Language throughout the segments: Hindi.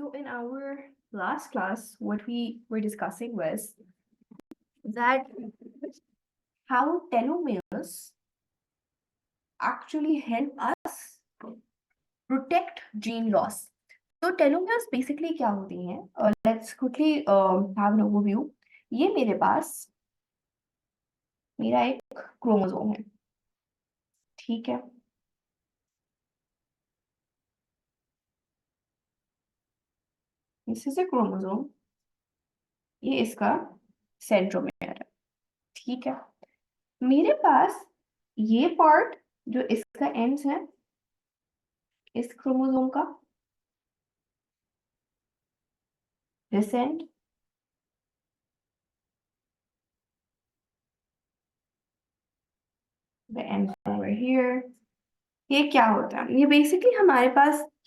So in our last class, what we were discussing was that how telomeres actually help us protect gene loss. तो telomeres basically क्या होती हैं? Let's quickly have an overview. ये मेरा एक क्रोमोसोम है, ठीक है? This is a chromosome. ये इसका सेंट्रोमेयर है, ठीक है? मेरे पास ये पार्ट जो इसका एंड्स है इस क्रोमोसोम का, this end, the end over here. ये क्या होता है? ये बेसिकली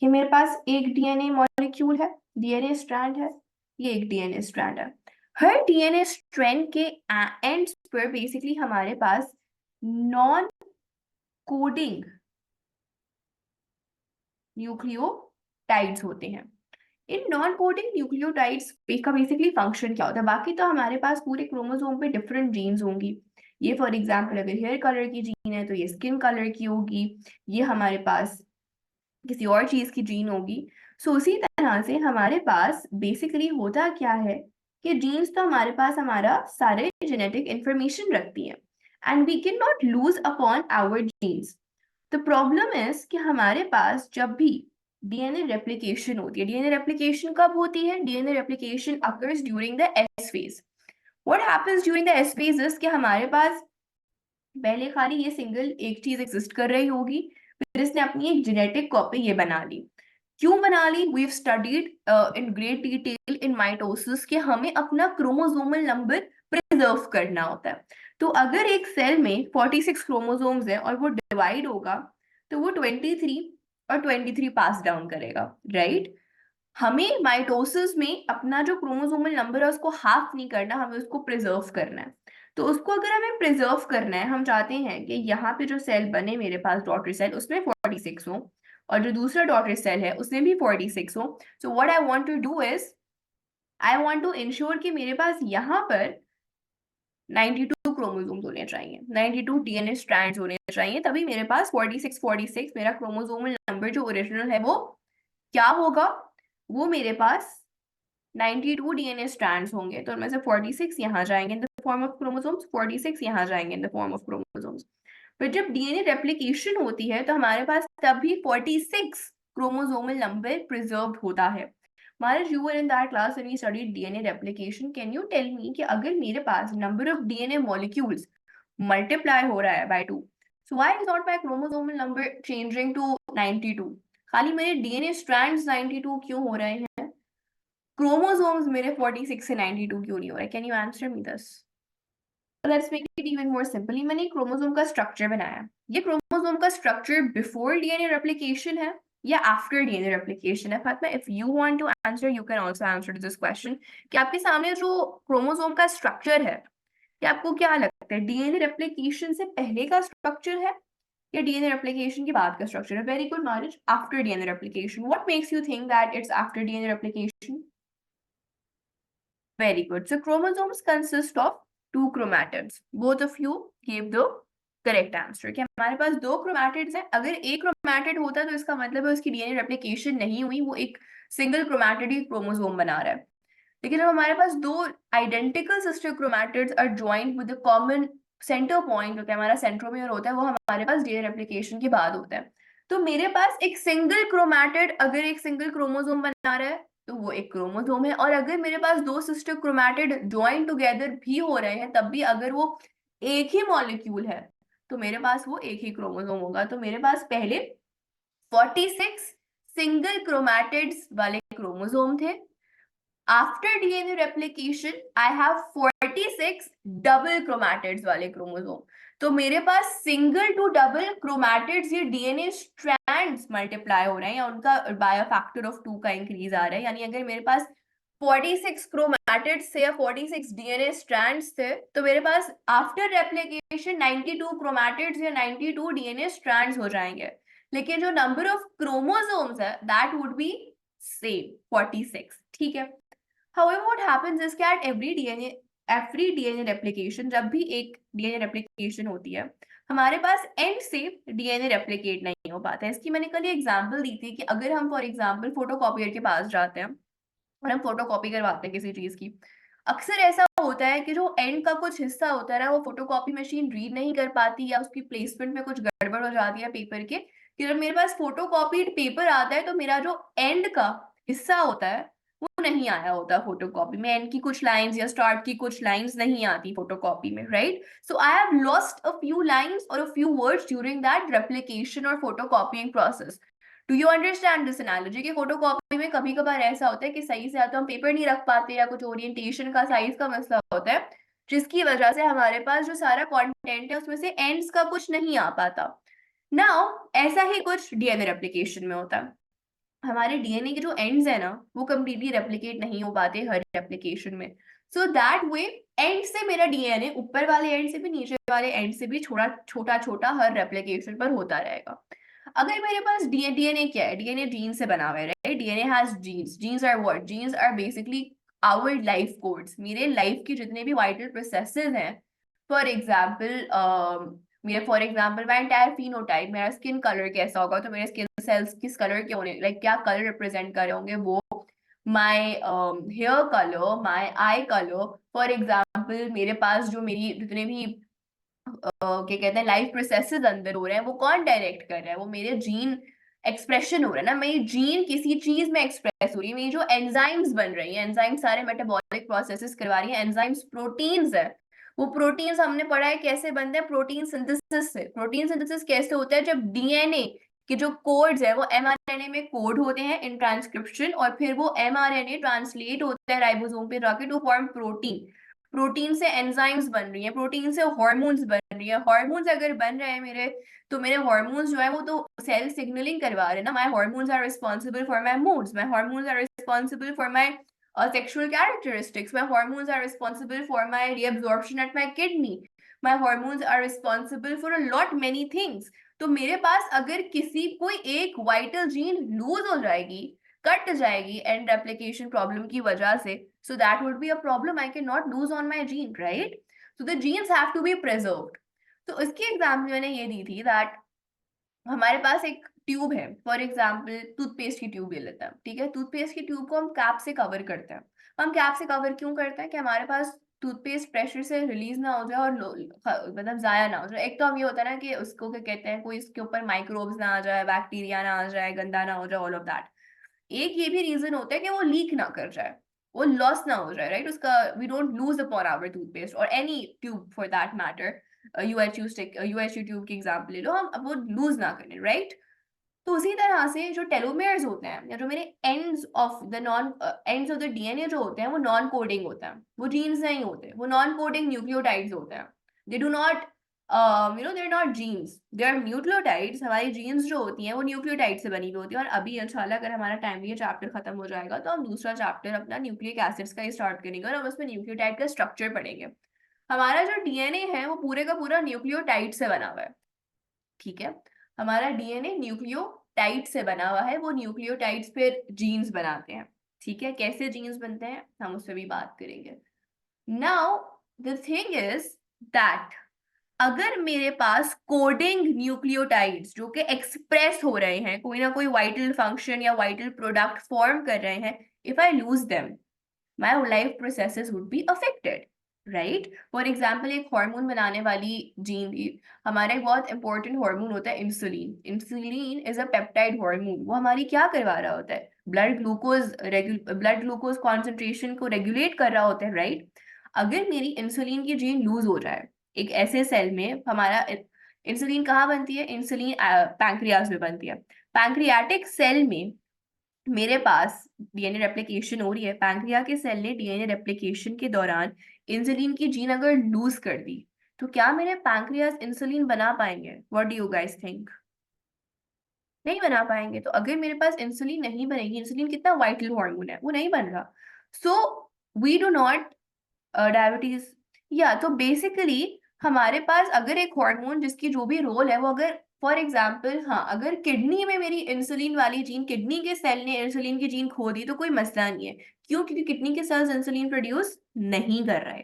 ये मेरे पास एक डीएनए मॉलिक्यूल है, डीएनए स्ट्रैंड है, ये एक डीएनए स्ट्रैंड है। हर डीएनए स्ट्रैंड के एंड्स पर बेसिकली हमारे पास नॉन कोडिंग न्यूक्लियोटाइड्स होते हैं। इन नॉन कोडिंग न्यूक्लियोटाइड्स का बेसिकली फंक्शन क्या होता है? बाकी तो हमारे पास पूरे क्रोमोसोम पे डिफरेंट जीन्स होंगी। ये फॉर एग्जाम्पल अगर हेयर कलर की जीन है तो ये स्किन कलर की होगी, ये हमारे पास किसी और चीज की जीन होगी। सो उसी तरह से हमारे पास बेसिकली होता क्या है कि जीन्स तो हमारे पास हमारा सारे जेनेटिक इंफॉर्मेशन रखती है and we can not lose upon our genes. The problem is कि हमारे पास जब भी डीएनए रेप्लिकेशन होती है, डीएनए रेप्लिकेशन कब होती है? DNA replication occurs during the S phase. What happens during the S phase is कि हमारे पास पहले खाली ये सिंगल एक चीज एग्जिस्ट कर रही होगी, फिर इसने अपनी एक जेनेटिक कॉपी ये बना ली। क्यों बना ली? We have studied in great detail in mitosis कि हमें अपना क्रोमोसोमल नंबर प्रिजर्व करना होता है। तो अगर एक सेल में 46 क्रोमोसोम्स है और वो डिवाइड होगा तो वो 23 और 23 पास डाउन करेगा, राइट? हमें माइटोसिस में अपना जो क्रोमोसोमल नंबर है उसको हाफ नहीं करना, हमें उसको प्रिजर्व करना है। तो उसको अगर हमें प्रिजर्व करना है, हम चाहते हैं कि यहाँ पे जो सेल बने मेरे पास डॉटर सेल उसमें 46 हो और जो दूसरा डॉटर सेल है उसमें भी 46 हो। So what I want to do is I want to ensure कि मेरे पास यहाँ पर 92 क्रोमोसोम्स होने चाहिए, 92 डीएनए स्ट्रैंड्स होने चाहिए, तभी मेरे पास 46 मेरा क्रोमोसोमल नंबर जो ओरिजिनल है वो क्या होगा? वो मेरे पास 92 डीएनए स्ट्रैंड्स होंगे। तो उनमें से 46 यहाँ जाएंगे in the form of chromosomes, 46 यहाँ जाएंगे in the form of chromosomes. फिर जब डीएनए रेप्लिकेशन होती है तो हमारे पास तभी 46 क्रोमोसोमल नंबर प्रिजर्व्ड होता है। Maharaj, you were in that class when we studied DNA replication. Can you tell me कि अगर मेरे पास number of DNA molecules multiply हो रहा है by 2, so why is not my chromosomal number changing to 92? खाली मेरे DNA strands 92 क्यों हो रहे हैं? क्रोमोसोम्स मेरे 46 से 92 क्यों नहीं हो रहे? Can you answer me this? Let's make it even more simple. मैंने क्रोमोसोम का स्ट्रक्चर बनाया, ये क्रोमोसोम का स्ट्रक्चर बिफोर डीएनए रेप्लिकेशन है या आफ्टर डीएनए रेप्लिकेशन है? Fatima, if you want to answer you can also answer this question कि आपके सामने जो क्रोमोसोम का स्ट्रक्चर है, कि आपको क्या लगता है डीएनए रेप्लिकेशन से पहले का स्ट्रक्चर है या डीएनए रेप्लिकेशन के बाद का स्ट्रक्चर है? Very good knowledge, after DNA replication. What makes you think that it's after DNA replication? Very good. So chromosomes consist of two chromatids. Both of you gave the correct answer. कि हमारे पास दो chromatids हैं। अगर एक chromatid होता तो इसका मतलब है उसकी डीएनए रेप्लिकेशन नहीं हुई, वो एक सिंगल chromatid ही क्रोमोसोम बना रहा है। लेकिन जब हमारे पास दो identical sister chromatids are joined with a common center point, जो कि हमारा सेंट्रोमियर होता है, वो हमारे पास डीएनए रेप्लिकेशन के बाद होता है। तो मेरे पास एक सिंगल क्रोमैटिड अगर एक सिंगल क्रोमोसोम बना रहा है तो वो एक क्रोमोसोम है, और अगर मेरे पास दो सिस्टर क्रोमैटिड ज्वाइन टुगेदर भी हो रहे हैं तब भी अगर वो एक ही मॉलिक्यूल है तो मेरे पास वो एक ही क्रोमोसोम होगा। तो मेरे पास पहले 46 सिंगल क्रोमैटिड्स वाले क्रोमोसोम थे। After DNA replication I have 46 double chromatids वाले क्रोमोसोम। तो मेरे पास सिंगल टू डबल क्रोमैटिड्स, ये डीएनए स्ट्रैंड्स मल्टीप्लाई हो रहे हैं या उनका बाय अ फैक्टर ऑफ 2 का इंक्रीज आ रहा है। यानी अगर मेरे पास 46 क्रोमैटिड्स थे या 46 डीएनए स्ट्रैंड्स थे तो मेरे पास आफ्टर रेप्लिकेशन 92 क्रोमैटिड्स या 92 डीएनए स्ट्रैंड्स हो जाएंगे। लेकिन जो नंबर ऑफ क्रोमोसोम्स है दैट वुड बी सेम 46, ठीक है। However, what happens is that every DNA replication, जब भी एक DNA replication होती है, हमारे पास एंड से DNA रेप्लिकेट नहीं हो पाता है। इसकी मैंने कल एग्जांपल दी थी कि अगर हम फॉर एग्जांपल फोटोकॉपियर के पास जाते हैं और हम फोटोकॉपी करवाते हैं किसी चीज की, अक्सर ऐसा होता है कि जो एंड का कुछ हिस्सा होता है ना, वो फोटोकॉपी मशीन रीड नहीं कर पाती या उसकी प्लेसमेंट में कुछ गड़बड़ हो जाती है पेपर के, कि जब मेरे पास फोटोकॉपीड पेपर आता है तो मेरा जो एंड का हिस्सा होता है वो नहीं आया होता फोटोकॉपी में, एंड की कुछ लाइंस या स्टार्ट की कुछ लाइंस नहीं आती फोटोकॉपी में, right. So I have lost a few lines और a few words during that replication और photocopying process. Do you understand this analogy? कि फोटोकॉपी में कभी कभार ऐसा होता है कि सही से या तो हम पेपर नहीं रख पाते या कुछ ओरिएंटेशन का साइज का मसला होता है, जिसकी वजह से हमारे पास जो सारा कंटेंट है उसमें से एंड्स का कुछ नहीं आ पाता। नाउ ऐसा ही कुछ डीएनए रेप्लिकेशन में होता है। हमारे डीएनए के जो एंड्स है ना, वो कंप्लीटली रेप्लिकेट नहीं हो पाते हर रेप्लिकेशन में। सो दैट वे एंड से मेरा डीएनए ऊपर वाले एंड से भी नीचे वाले एंड से भी छोटा छोटा छोटा हर रेप्लिकेशन पर होता रहेगा। अगर मेरे पास डीएनए क्या है, डीएनए जीन से बना हुआ है, right. DNA has genes. Genes are what? Genes are basically our life codes, मेरे लाइफ के जितने भी वाइटल प्रोसेसेस हैं। For example for example my entire phenotype, मेरा स्किन कलर कैसा होगा, तो मेरे स्किन सेल्स किस कलर के होने, लाइक क्या कलर रिप्रेजेंट कर रहे होंगे वो, my hair colour, my eye colour. For example मेरे पास जो मेरी जितने भी क्या कहते हैं लाइफ प्रोसेसेस अंदर हो रहे हैं, वो कौन डायरेक्ट कर रहा है? वो मेरे जीन एक्सप्रेशन हो रहा है ना, मेरी जीन किसी चीज में एक्सप्रेस हो रही है, मेरी जो एंजाइम्स बन रही है, एंजाइम्स सारे मेटाबॉलिक प्रोसेसेस करवा रही है, एंजाइम्स प्रोटीन्स है। वो प्रोटीन्स हमने पढ़ा है कैसे बनते हैं, प्रोटीन सिंथेसिस से। प्रोटीन सिंथेसिस कैसे होता है? जब डीएनए के जो कोड्स है वो एमआरएनए में कोड होते हैं इन ट्रांसक्रिप्शन, और फिर वो एमआरएनए ट्रांसलेट होता है राइबोसोम पे जाके टू फॉर्म प्रोटीन। प्रोटीन से एंजाइम्स बन रही है, प्रोटीन से हार्मोन्स बन रही है, हार्मोन्स अगर बन रहे हैं मेरे, तो मेरे हार्मोन्स जो है वो तो सेल सिग्नलिंग करवा रहे हैं ना। My hormones are responsible for my moods, my hormones are responsible for my sexual characteristics, my hormones are responsible for my reabsorption at my kidney, my hormones are responsible for a lot many things। तो मेरे पास अगर किसी कोई एक वाइटल जीन लूज हो जाएगी, कट जाएगी एंड रेप्लिकेशन प्रॉब्लम की वजह से, so that would be a problem, I cannot lose on my gene, right? So the genes have to be preserved। तो इसकी एग्जाम्पल मैंने ये दी थी दैट हमारे पास एक ट्यूब है, फॉर एग्जाम्पल टूथपेस्ट की ट्यूब ले लेते हैं, ठीक है। टूथपेस्ट की ट्यूब को हम कैप से कवर करते हैं। हम कैप से कवर क्यों करते हैं? कि हमारे पास टूथपेस्ट प्रेशर से रिलीज ना हो जाए और मतलब जाया ना हो जाए। एक तो हम ये होता है ना कि उसको क्या कहते हैं, कोई इसके ऊपर माइक्रोब्स ना आ जाए, बैक्टीरिया ना आ जाए, गंदा ना हो जाए, ऑल ऑफ दैट। एक ये भी रीजन होता है कि वो लीक ना कर जाए, वो लॉस ना हो जाए, राइट। उसका we don't lose upon our toothpaste और any tube for that matter. UHU stick, UHU tube की एग्जांपल ले लो, हम अब वो लूज ना करें, राइट। तो उसी तरह से जो टेलोमेयर्स होते हैं या जो मेरे एंड्स ऑफ द डीएनए जो होते हैं, वो नॉन कोडिंग होते हैं, वो जीन्स नहीं होते, वो नॉन कोडिंग न्यूक्लियोटाइड्स होते हैं। They do not they are not genes, they are nucleotides. हमारी जीन्स जो होती हैं वो न्यूक्लियोटाइड से बनी हुई होती है। और अभी इंशाल्लाह अगर हमारा टाइम ये चैप्टर खत्म हो जाएगा तो हम दूसरा चैप्टर अपना न्यूक्लिक एसिड्स का ही स्टार्ट करेंगे और हम उसमें न्यूक्लियोटाइड का स्ट्रक्चर पढ़ेंगे। हमारा जो डीएनए है वो पूरे का पूरा न्यूक्लियोटाइड से बना हुआ है, ठीक है। हमारा डीएनए न्यूक्लियोटाइड से बना हुआ है, वो न्यूक्लियोटाइड्स फिर जीन्स बनाते हैं, ठीक है। कैसे जीन्स बनते हैं हम उस पर भी बात करेंगे। Now the thing is that अगर मेरे पास कोडिंग न्यूक्लियोटाइड्स जो कि एक्सप्रेस हो रहे हैं, कोई ना कोई वाइटल फंक्शन या वाइटल प्रोडक्ट फॉर्म कर रहे हैं, if I lose them my life processes would be affected, right? For example एक हार्मोन बनाने वाली जीन, हमारा एक बहुत इंपॉर्टेंट हार्मोन होता है insulin. Insulin is a peptide hormone. वो हमारी क्या करवा रहा होता है? ब्लड ग्लूकोज कॉन्सेंट्रेशन को रेगुलेट कर रहा होता है, राइट। अगर मेरी इंसुलिन की जीन लूज हो जाए एक ऐसे सेल में, हमारा इंसुलिन कहाँ बनती है? इंसुलिन पैंक्रियाज में बनती है। पैंक्रियाटिक सेल में मेरे पास डीएनए रेप्लिकेशन हो रही है, पैंक्रिया के सेल ने डीएनए रेप्लिकेशन के दौरान इंसुलिन की जीन अगर लूज कर दी, तो क्या मेरे पैंक्रियास इंसुलिन बना पाएंगे? What do you guys think? नहीं बना पाएंगे। तो अगर मेरे पास इंसुलिन नहीं बनेगी, इंसुलिन कितना वाइटल हार्मोन है, वो नहीं बन रहा। So we do not diabetes, या तो बेसिकली हमारे पास अगर एक हार्मोन जिसकी जो भी रोल है वो अगर फॉर एग्जाम्पल, हाँ, अगर किडनी में मेरी इंसुलिन वाली जीन, किडनी के सेल ने इंसुलिन की जीन खो दी तो कोई मसला नहीं है। क्यों? क्योंकि किडनी के सेल्स इंसुलिन प्रोड्यूस नहीं कर रहे।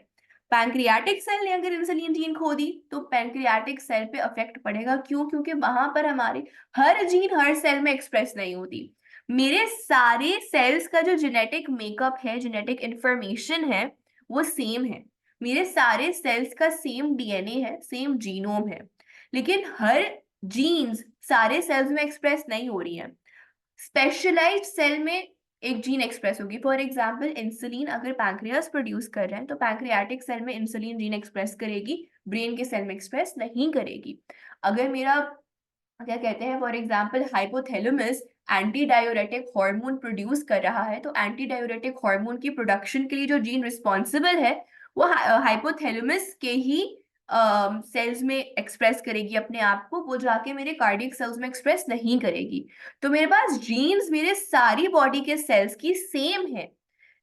पैंक्रियाटिक सेल ने अगर इंसुलिन जीन खो दी तो पैंक्रियाटिक सेल पे अफेक्ट पड़ेगा। क्यों? क्योंकि वहां पर हमारी हर जीन हर सेल में एक्सप्रेस नहीं होती। मेरे सारे सेल्स का जो जेनेटिक मेकअप है, जेनेटिक इंफॉर्मेशन है, वो सेम है। मेरे सारे सेल्स का सेम डीएनए है, सेम जीनोम है, लेकिन हर जीन्स सारे सेल्स में एक्सप्रेस नहीं हो रही है। स्पेशलाइज्ड सेल में एक जीन एक्सप्रेस होगी। फॉर एग्जांपल, इंसुलिन अगर पैंक्रियास प्रोड्यूस कर रहे हैं तो पैंक्रियाटिक सेल में इंसुलिन जीन एक्सप्रेस करेगी, ब्रेन के सेल में एक्सप्रेस नहीं करेगी। अगर मेरा, क्या कहते हैं, for example hypothalamus anti diuretic hormone produce कर रहा है, तो एंटी डायोरेटिक हार्मोन की प्रोडक्शन के लिए जो जीन रिस्पॉन्सिबल है वो हाइपोथैलेमस के ही सेल्स में एक्सप्रेस करेगी अपने आप को, वो जाके मेरे कार्डियक सेल्स में एक्सप्रेस नहीं करेगी। तो मेरे पास जीन्स मेरे सारी बॉडी के सेल्स की सेम है,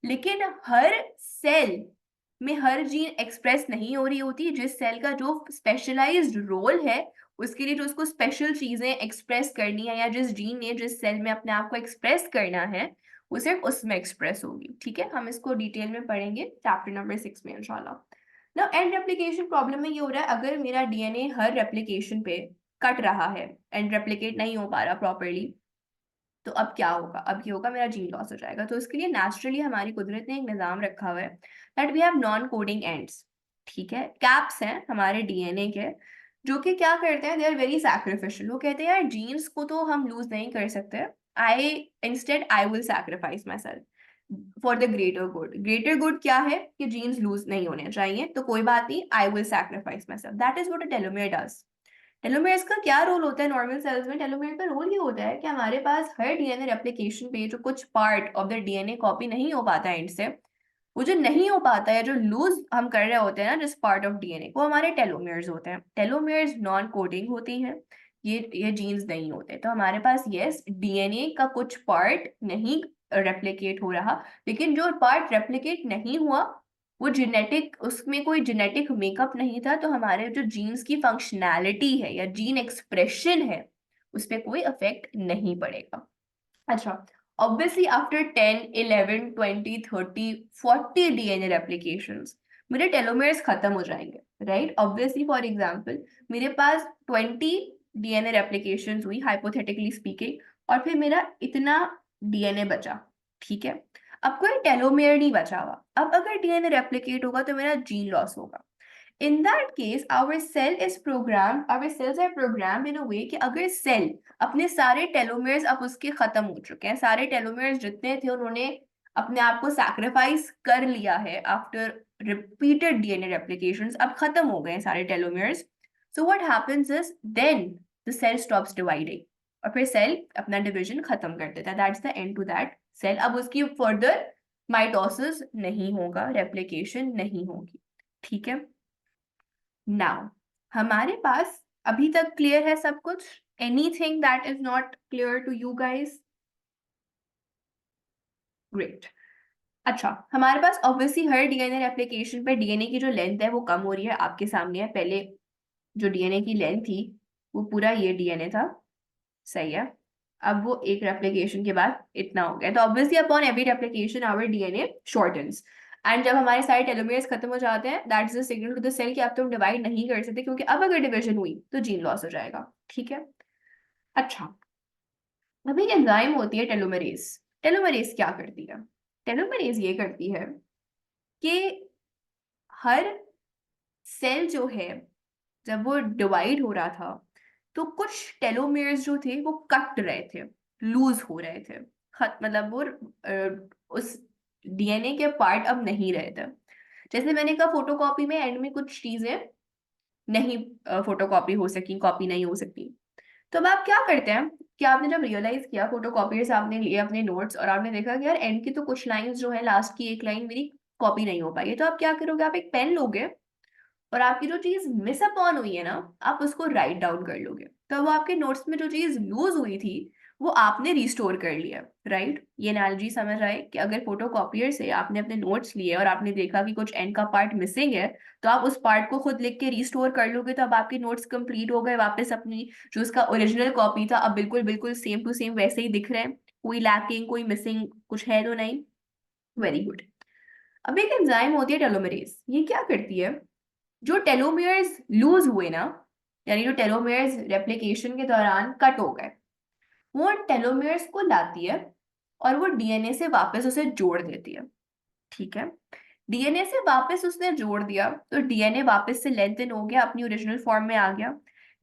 लेकिन हर सेल में हर जीन एक्सप्रेस नहीं हो रही होती। जिस सेल का जो स्पेशलाइज्ड रोल है, उसके लिए जो उसको स्पेशल चीजें एक्सप्रेस करनी है, या जिस जीन ने जिस सेल में अपने आप को एक्सप्रेस करना है, वो सिर्फ उसमें एक्सप्रेस होगी। ठीक है, हम इसको डिटेल में पढ़ेंगे चैप्टर नंबर 6 में इंशाल्लाह। ना एंड रेप्लिकेशन प्रॉब्लम में ये हो रहा है, अगर मेरा डीएनए हर रेप्लिकेशन पे कट रहा है, एंड रेप्लिकेट नहीं हो पा रहा प्रॉपरली, तो अब क्या होगा? अब ये होगा, मेरा जीन लॉस हो जाएगा। तो इसके लिए नेचुरली हमारी कुदरत ने एक निज़ाम रखा हुआ है that we have non coding ends. ठीक है, कैप्स हैं हमारे डीएनए के, जो कि क्या करते हैं, दे आर वेरी सैक्रिफिशियल। वो कहते हैं यार जीन्स को तो हम लूज नहीं कर सकते, आई will sacrifice my self for the greater good. Greater good क्या है कि जीन्स लूज नहीं होने चाहिए, तो कोई बात नहीं, I will sacrifice myself. That is what a telomere does. Telomeres का क्या रोल होता है नॉर्मल सेल्स में? टेलोमेयर का रोल ये होता है कि हमारे पास हर डीएनए रेप्लिकेशन पे जो कुछ part of the DNA copy नहीं हो पाता है एंड से, वो जो नहीं हो पाता है, जो लूज हम कर रहे होते हैं ना जिस पार्ट ऑफ डीएनए, वो हमारे टेलोमेयर्स होते हैं। टेलोमेयर्स नॉन कोडिंग होती हैं, ये जीन्स नहीं होते। तो हमारे पास यस, डीएनए का कुछ पार्ट नहीं रेप्लिकेट हो रहा, लेकिन जो पार्ट रेप्लिकेट नहीं हुआ वो जेनेटिक, उसमें कोई जेनेटिक मेकअप नहीं था, तो हमारे जो जीन्स की फंक्शनैलिटी है या जीन एक्सप्रेशन है, उस पर कोई इफेक्ट नहीं पड़ेगा। अच्छा, ऑब्वियसली आफ्टर 10, 11, 20, 30, 40 डीएनए रेप्लिकेशंस मेरे टेलोमेयर्स खत्म हो जाएंगे, राइट? ऑब्वियसली, फॉर एग्जांपल, मेरे पास 20 डीएनए रेप्लिकेशंस हुई हाइपोथेटिकली स्पीकिंग, और फिर मेरा इतना डीएनए बचा। ठीक है, अब कोई टेलोमेयर नहीं बचा हुआ। अब अगर डीएनए रेप्लिकेट होगा तो मेरा जीन लॉस होगा। In that case, our cells are programmed in a way कि अगर सेल अपने सारे टेलोमेयर्स अब उसके खत्म हो चुके हैं, सारे टेलोमेयर्स जितने थे उन्होंने अपने आप को सैक्रिफाइस कर लिया है आफ्टर रिपीटेड डीएनए रेप्लिकेशंस, अब खत्म हो गए हैं सारे telomeres. So what happens is then the cell stops dividing, और फिर सेल अपना डिवीजन खत्म कर देता है। That's the end to that cell. अब उसकी फर्दर माइटोसिस नहीं होगा, रेप्लिकेशन नहीं होगी। ठीक है, नाउ हमारे पास अभी तक क्लियर है सब कुछ? Anything that is not clear to you guys? Great. अच्छा, हमारे पास ऑब्वियसली हर डीएनए रेप्लिकेशन पे डीएनए की जो लेंथ है वो कम हो रही है, आपके सामने है। पहले जो डीएनए की लेंथ थी वो पूरा ये डीएनए था, सही है। अब वो एक रेप्लिकेशन के बाद इतना हो गया, तो obviously upon every replication our DNA shortens. And जब हमारे सारे टेलोमेयर्स खत्म हो जाते हैं, that's the signal to the cell कि अब तुम डिवाइड नहीं कर सकते, क्योंकि अब अगर डिवीजन हुई तो जीन लॉस हो जाएगा। ठीक है, अच्छा, अभी एंजाइम होती है टेलोमेरेज। टेलोमेरेज क्या करती है? टेलोमेरेज ये करती है कि हर सेल जो है, जब वो डिवाइड हो रहा था तो कुछ टेलोमेयर्स जो थे वो कट रहे थे, लूज हो रहे थे, खत मतलब वो उस डीएनए के पार्ट अब नहीं रहे थे। जैसे मैंने कहा फोटोकॉपी में एंड में कुछ चीजें नहीं फोटोकॉपी हो सकी, कॉपी नहीं हो सकती। तो अब आप क्या करते हैं कि आपने जब रियलाइज किया, फोटोकॉपी से आपने लिए अपने नोट्स और आपने देखा कि यार एंड की तो कुछ लाइंस जो है, लास्ट की एक लाइन मेरी कॉपी नहीं हो पाई है, तो आप क्या करोगे? आप एक पेन लोगे और आपकी जो चीज मिस अपॉन हुई है ना, आप उसको राइट डाउन कर लोगे। तो वो आपके नोट्स में जो चीज लूज हुई थी वो आपने रिस्टोर कर लिया, राइट। ये एनालॉजी समझ आए कि अगर फोटोकॉपियर से आपने अपने नोट्स लिए और आपने देखा कि कुछ एंड का पार्ट मिसिंग है, तो आप उस पार्ट को खुद लिख के रिस्टोर कर लोगे, तो अब आपके नोट्स कंप्लीट हो गए, वापस अपनी जो उसका ओरिजिनल कॉपी था अब बिल्कुल बिल्कुल सेम टू सेम वैसे ही दिख रहे हैं, कोई लैकिंग कोई मिसिंग कुछ है तो नहीं। Very good. अब एक एंजाइम होती है टेलोमेरेज, ये क्या करती है, जो टेलोमेयर्स लूज हुए ना, यानी जो टेलोमेयर्स रेप्लिकेशन के दौरान कट हो गए, वो टेलोमेयर्स को लाती है और वो डीएनए से वापस उसे जोड़ देती है। ठीक है, डीएनए से वापस उसने जोड़ दिया तो डीएनए वापस से लेंथन हो गया, अपनी ओरिजिनल फॉर्म में आ गया।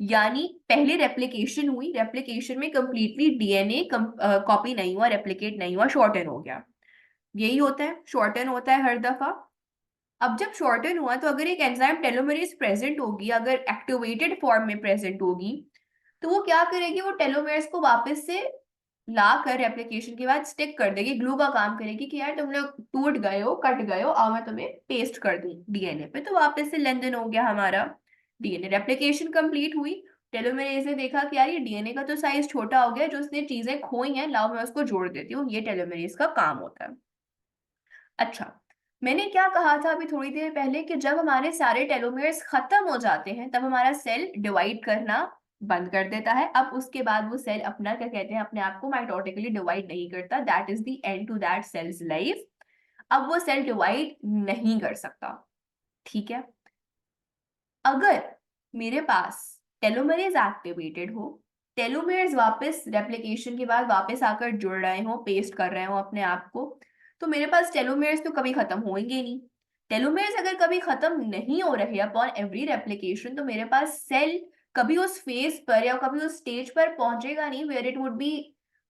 यानी पहले रेप्लिकेशन हुई, रेप्लिकेशन में कंप्लीटली डीएनए कॉपी नहीं हुआ, रेप्लिकेट नहीं हुआ, शॉर्टन हो गया। यही होता है, शॉर्टन होता है हर दफा। अब जब शॉर्टन हुआ तो अगर एक एंजाइम टेलोमेरेज प्रेजेंट होगी, अगर एक्टिवेटेड फॉर्म में प्रेजेंट होगी, तो वो क्या करेगी, वो टेलोमेरेज को वापस से ला कर रेप्लिकेशन के बाद स्टिक कर देगी, ग्लू का काम करेगी कि यार तुम लोग टूट गए हो, कट गए हो, आओ मैं तुम्हें पेस्ट कर दूं डीएनए पे, तो वापस से लेंथन हो गया हमारा डीएनए, रेप्लिकेशन कंप्लीट हुई। टेलोमेरेज ने देखा कि यार ये डीएनए का तो साइज छोटा हो गया, जो उसने चीजें खोई हैं लाओ मैं उसको जोड़ देती हूँ, ये टेलोमेरेज का काम होता है। अच्छा, मैंने क्या कहा था अभी थोड़ी देर पहले कि जब हमारे सारे टेलोमेयर्स खत्म हो जाते हैं तब हमारा सेल डिवाइड करना बंद कर देता है। अब उसके बाद वो सेल अपना क्या कहते हैं, अपने आप को माइटोटिकली डिवाइड नहीं करता, that is the end to that cells life. अब वो सेल डिवाइड नहीं कर सकता। ठीक है, अगर मेरे पास टेलोमेरेज एक्टिवेटेड हो, टेलोमेरेज वापस रेप्लिकेशन के बाद वापस आकर जुड़ रहे हो, पेस्ट कर रहे हो अपने आप को, तो मेरे पास टेलोमेरेज तो कभी खत्म होंगे ही नहीं। टेलोमेरेज अगर कभी खत्म नहीं हो रहे अपॉन एवरी रेप्लिकेशन, तो मेरे पास सेल कभी उस फेज पर या कभी उस स्टेज पर पहुंचेगा नहीं where it would be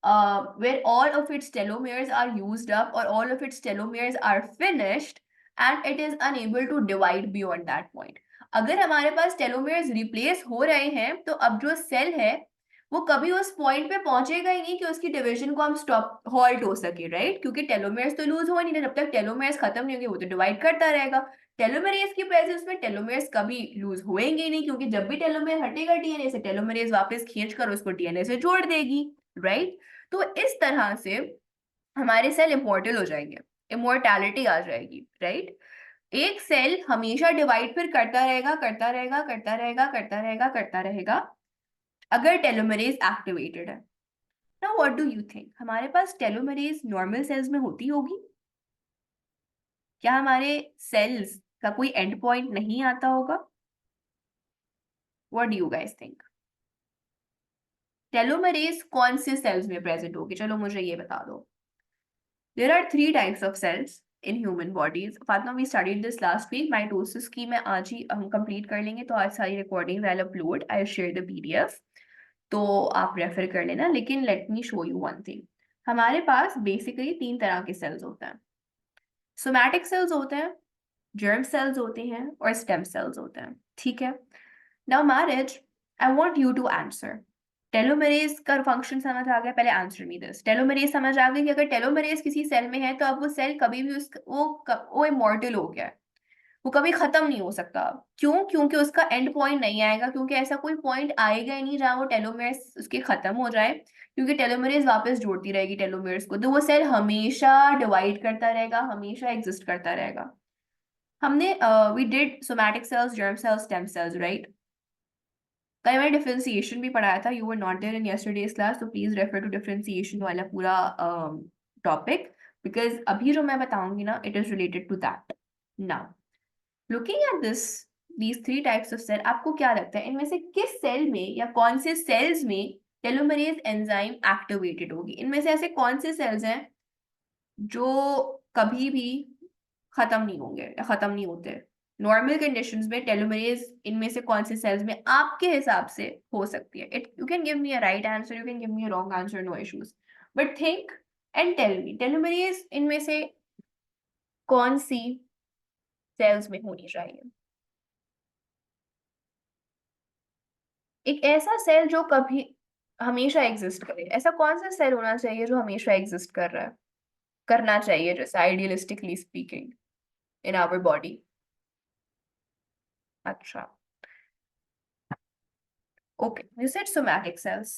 where all of its telomeres are used up or all of its telomeres are finished and it is unable to divide beyond that point। अगर हमारे पास टेलोमेयर्स रिप्लेस हो रहे हैं तो अब जो सेल है वो कभी उस पॉइंट पे पहुंचेगा ही नहीं कि उसकी डिवीजन को हम स्टॉप हॉल्ट हो सके, राइट, क्योंकि टेलोमेयर्स तो लूज हो नहीं रहे, जब तक टेलोमेयर्स खत्म नहीं होंगे वो तो डिवाइड करता रहेगा। टेलोमेरेज की प्रेजेंस में टेलोमेयर्स कभी लूज होएंगे ही नहीं, क्योंकि जब भी टेलोमेयर हटेगा डीएनए से, टेलोमेरेज वापस खींच कर उसको डीएनए से जोड़ देगी, राइट। तो इस तरह से हमारे सेल इमोर्टल हो जाएंगे, इमोर्टैलिटी आ जाएगी, राइट। एक सेल हमेशा डिवाइड फिर करता रहेगा करता रहेगा करता रहेगा करता रहेगा करता रहेगा अगर टेलोमेरेज एक्टिवेटेड है। Now what do you think, हमारे पास टेलोमेरेज नॉर्मल सेल्स में होती होगी क्या, हमारे सेल्स का कोई एंड पॉइंट नहीं आता होगा? What do you guys think, telomeres कौन से सेल्स में प्रेजेंट होगी, चलो मुझे ये बता दो। There are three types of cells in human bodies. Fatima, we studied this last week. Mitosis की मैं आज ही हम कंप्लीट कर लेंगे, तो आज सारी recording I'll upload, I'll share the PDF, तो आप रेफर कर लेना। लेकिन let me show you one thing, हमारे पास बेसिकली तीन तरह के सेल्स होते हैं। सोमैटिक सेल्स होते हैं, जर्म सेल्स होते हैं और स्टेम सेल्स होते हैं। ठीक है, now marriage, I want you to answer. Telomerase का फंक्शन समझ आ गया, पहले आंसर मी दिस। टेलोमेरेज समझ आ गई कि अगर टेलोमेरेज किसी सेल में है तो अब वो सेल कभी भी वो इमॉर्टल हो गया है, वो कभी खत्म नहीं हो सकता। क्यों? क्योंकि उसका एंड पॉइंट नहीं आएगा, क्योंकि ऐसा कोई पॉइंट आएगा ही नहीं जहां वो टेलोमेरेज उसके खत्म हो जाए, क्योंकि टेलोमेरेज वापस जोड़ती रहेगी टेलोमेरेज को, तो वो सेल हमेशा डिवाइड करता रहेगा, हमेशा एग्जिस्ट करता रहेगा। हमने we did somatic cells, germ cells, stem cells, right. कल मैंने डिफरेंशिएशन भी पढ़ाया था, you were not there in yesterday's class, तो प्लीज रेफर टू डिफरेंशिएशन वाला पूरा टॉपिक, बिकॉज अभी जो मैं बताऊंगी ना it is related to that. Now looking at this, these three types of cell, आपको क्या लगता है इनमें से किस सेल में या कौन से सेल्स में टेलोमेरेज एंजाइम एक्टिवेटेड होगी? इनमें से ऐसे कौन से सेल्स हैं जो कभी भी खत्म नहीं होंगे या खत्म नहीं होते? नॉर्मल कंडीशंस में टेलोमेरेज इनमें से कौन से सेल्स में आपके हिसाब से हो सकती है? It you can give me a right answer, you can give me a wrong answer, no issues, but think and tell me telomerase इनमें से कौन सी सेल्स में होनी चाहिए। एक ऐसा सेल जो कभी हमेशा एग्जिस्ट करे, ऐसा कौन सा सेल होना चाहिए जो हमेशा एग्जिस्ट कर रहा है, करना चाहिए जैसे idealistically speaking in our body? अच्छा, okay, you said somatic cells.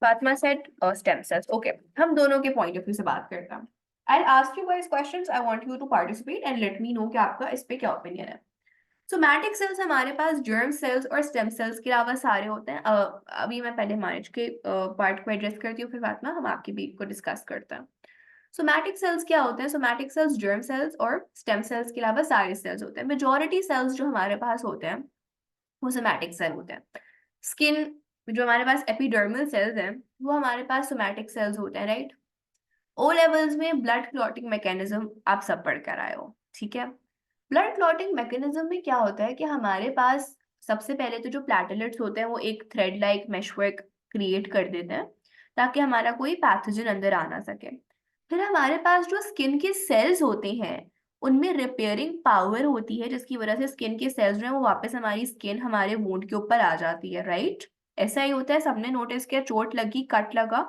Fatima said stem cells. Okay, हम दोनों के पॉइंट ऑफ व्यू से बात करते हैं। I ask you guys questions, I want you to participate and let me know कि आपका इस पे क्या ओपिनियन है। सोमैटिक सेल्स हमारे पास जर्म सेल्स और स्टेम सेल्स के अलावा सारे होते हैं। अभी मैं पहले माइज के पार्ट को एड्रेस करती हूँ, फिर फातिमा हम आपके बीट को डिस्कस करते हैं। सोमैटिक सेल्स क्या होते हैं? सोमैटिक सेल्स जर्म सेल्स और स्टेम सेल्स के अलावा सारे सेल्स होते हैं। मेजॉरिटी सेल्स जो हमारे पास होते हैं वो सोमैटिक सेल होते हैं। स्किन, जो हमारे पास एपिडर्मल सेल्स हैं, वो हमारे पास सोमैटिक सेल्स होते हैं, राइट। ओ लेवल्स में ब्लड क्लॉटिंग मैकेनिज्म आप सब पढ़ कर आए हो, ठीक है। ब्लड क्लॉटिंग मैकेनिज्म में क्या होता है कि हमारे पास सबसे पहले तो जो प्लेटलेट्स होते हैं वो एक थ्रेड लाइक मेशवर्क क्रिएट कर देते हैं ताकि हमारा कोई पैथोजन अंदर आ ना सके। फिर हमारे पास जो स्किन के सेल्स होते हैं उनमें रिपेयरिंग पावर होती है, जिसकी वजह से स्किन के सेल्स जो है वो वापस हमारी स्किन हमारे वुंड के ऊपर आ जाती है, राइट। ऐसा ही होता है, सबने नोटिस किया, चोट लगी, कट लगा,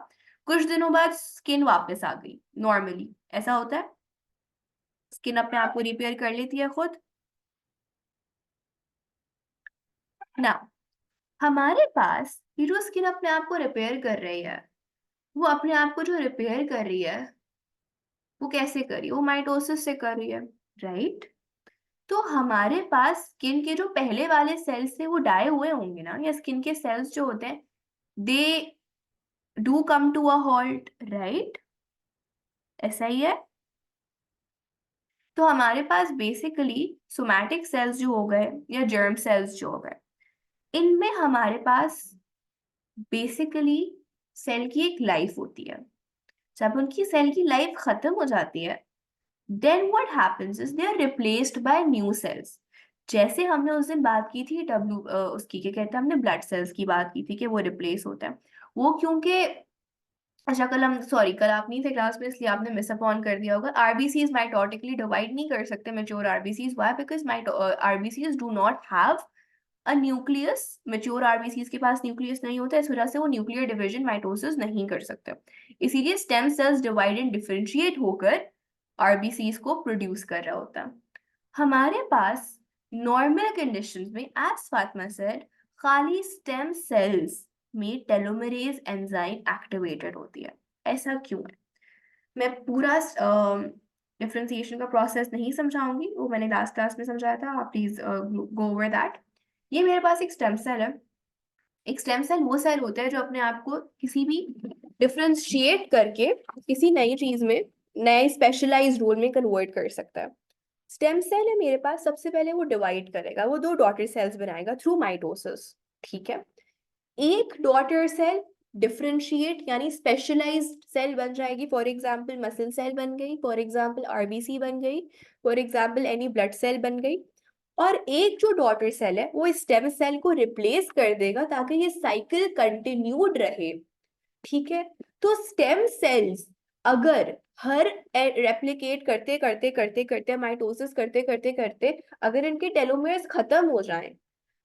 कुछ दिनों बाद स्किन वापस आ गई नॉर्मली, ऐसा होता है। स्किन अपने आप को रिपेयर कर लेती है खुद ना। हमारे पास ये जो स्किन अपने आप को रिपेयर कर रही है, वो अपने आप को जो रिपेयर कर रही है वो कैसे कर रही है? वो माइटोसिस से कर रही है, राइट। तो हमारे पास स्किन के जो पहले वाले सेल्स थे वो डाई हुए होंगे ना, या स्किन के सेल्स जो होते हैं they do come to a halt, right. ऐसा ही है। तो हमारे पास बेसिकली सोमैटिक सेल्स जो हो गए या जर्म सेल्स जो हो गए, इनमें हमारे पास बेसिकली सेल की एक लाइफ होती है। जब उनकी सेल की लाइफ खत्म हो जाती है, then what happens is they are replaced by new cells. जैसे हमने उस दिन बात की थी उसकी क्या कहते हैं, हमने ब्लड सेल्स की बात की थी कि वो रिप्लेस होते हैं। वो क्योंकि, अच्छा कल हम, सॉरी कल आप नहीं थे क्लास में इसलिए आपने मिस अपॉन कर दिया होगा, आरबीसीज माइटोटिकली डिवाइड नहीं कर सकते mature RBCs. Why? Because RBCs do not have a nucleus. Mature RBCs के पास न्यूक्लियस नहीं होता, इस वजह से वो न्यूक्लियर डिवीजन माइटोसिस नहीं कर सकते। इसीलिए stem cells divide and differentiate होकर आरबीसीज को प्रोड्यूस कर रहा होता है। हमारे पास नॉर्मल कंडीशंस में, एज फातिमा सेड, खाली स्टेम सेल्स में टेलोमेरेज एंजाइम एक्टिवेटेड होती है। ऐसा क्यों है? मैं पूरा डिफरेंशिएशन का प्रोसेस नहीं समझाऊंगी, वो मैंने लास्ट क्लास में समझाया था, आप प्लीज गो ओवर दैट। ये मेरे पास एक स्टेम सेल है। एक स्टेम सेल वो सेल होता है जो अपने आप को किसी भी डिफरेंशिएट करके किसी नई चीज में, नए स्पेशलाइज्ड रोल में कन्वर्ट कर सकता है। स्टेम सेल है मेरे पास, सबसे पहले वो डिवाइड करेगा, वो दो डॉटर सेल्स बनाएगा थ्रू माइटोसिस, ठीक है। एक डॉटर सेल डिफरेंशिएट यानी स्पेशलाइज्ड सेल बन जाएगी, फॉर एग्जांपल मसल सेल बन गई, फॉर एग्जांपल आरबीसी बन गई, for example any blood cell बन गई। और एक जो डॉटर सेल है वो स्टेम सेल को रिप्लेस कर देगा ताकि ये साइकिल कंटिन्यूड रहे, ठीक है। तो स्टेम सेल्स अगर हर रेप्लिकेट करते करते करते करते माइटोसिस करते करते करते अगर इनके टेलोमेयर्स खत्म हो जाएं,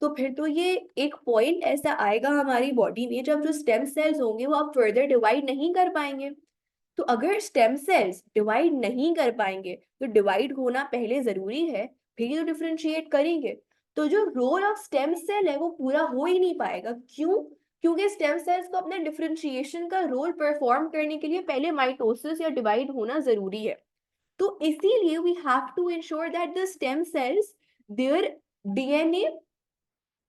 तो फिर तो ये एक पॉइंट ऐसा आएगा हमारी बॉडी में जब जो स्टेम सेल्स होंगे वो अब फर्दर डिवाइड नहीं कर पाएंगे। तो अगर स्टेम सेल्स डिवाइड नहीं कर पाएंगे तो डिवाइड होना पहले जरूरी है, फिर ये तो डिफरेंशिएट करेंगे। तो जो रोल ऑफ स्टेम सेल है वो पूरा हो ही नहीं पाएगा। क्यों? क्योंकि स्टेम सेल्स को अपने डिफरेंशिएशन का रोल परफॉर्म करने के लिए पहले माइटोसिस या डिवाइड होना जरूरी है। तो इसीलिए we have to ensure that the stem cells, their DNA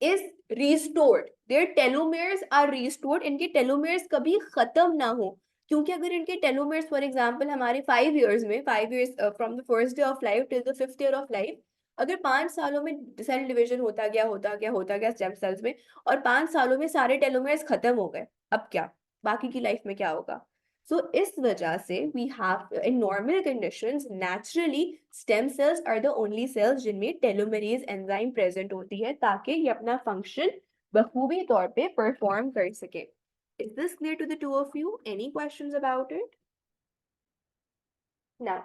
is restored, their telomeres are restored, इनके टेलोमेयर्स कभी खत्म ना हो। क्योंकि अगर इनके टेलोमेयर्स फॉर एग्जांपल हमारे 5 years में, 5 years from the first day of life till the 5th year of life, अगर 5 सालों में सेल डिवीजन होता गया होता गया होता गया स्टेम सेल्स में, और 5 सालों में सारे टेलोमेयर्स खत्म हो गए, अब क्या बाकी की लाइफ में क्या होगा? सो इस वजह से we have in normal conditions naturally stem cells are the only cells जिनमें टेलोमेरेज एंजाइम प्रेजेंट होती है ताकि ये अपना फंक्शन बखूबी तौर पे परफॉर्म कर सके। Is this clear to the two of you? Any questions about it? ना,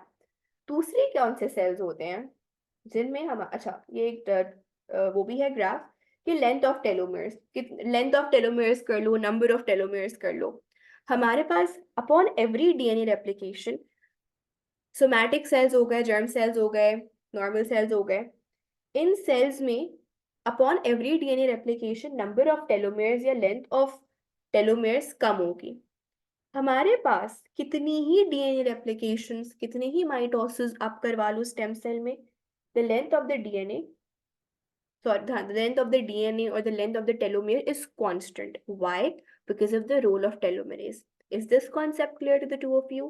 दूसरे कौन से सेल्स होते हैं जिनमें हम, अच्छा ये एक वो भी है ग्राफ कि length of telomeres, length of telomeres कर लो, नंबर ऑफ टेलोमेयर्स कर लो। हमारे पास upon every DNA replication, somatic cells हो गए, जर्म सेल्स हो गए, नॉर्मल सेल्स हो गए, इन सेल्स में upon every DNA replication number of telomeres या लेंथ ऑफ टेलोमेयर्स कम होगी। हमारे पास कितनी ही डीएनए रेप्लिकेशंस, कितने ही माइटोसिस आप करवा लो स्टेम सेल में, the length of the DNA, sorry, the length of the DNA or the length of the telomere is constant. Why? Because of the role of telomerase. Is this concept clear to the two of you?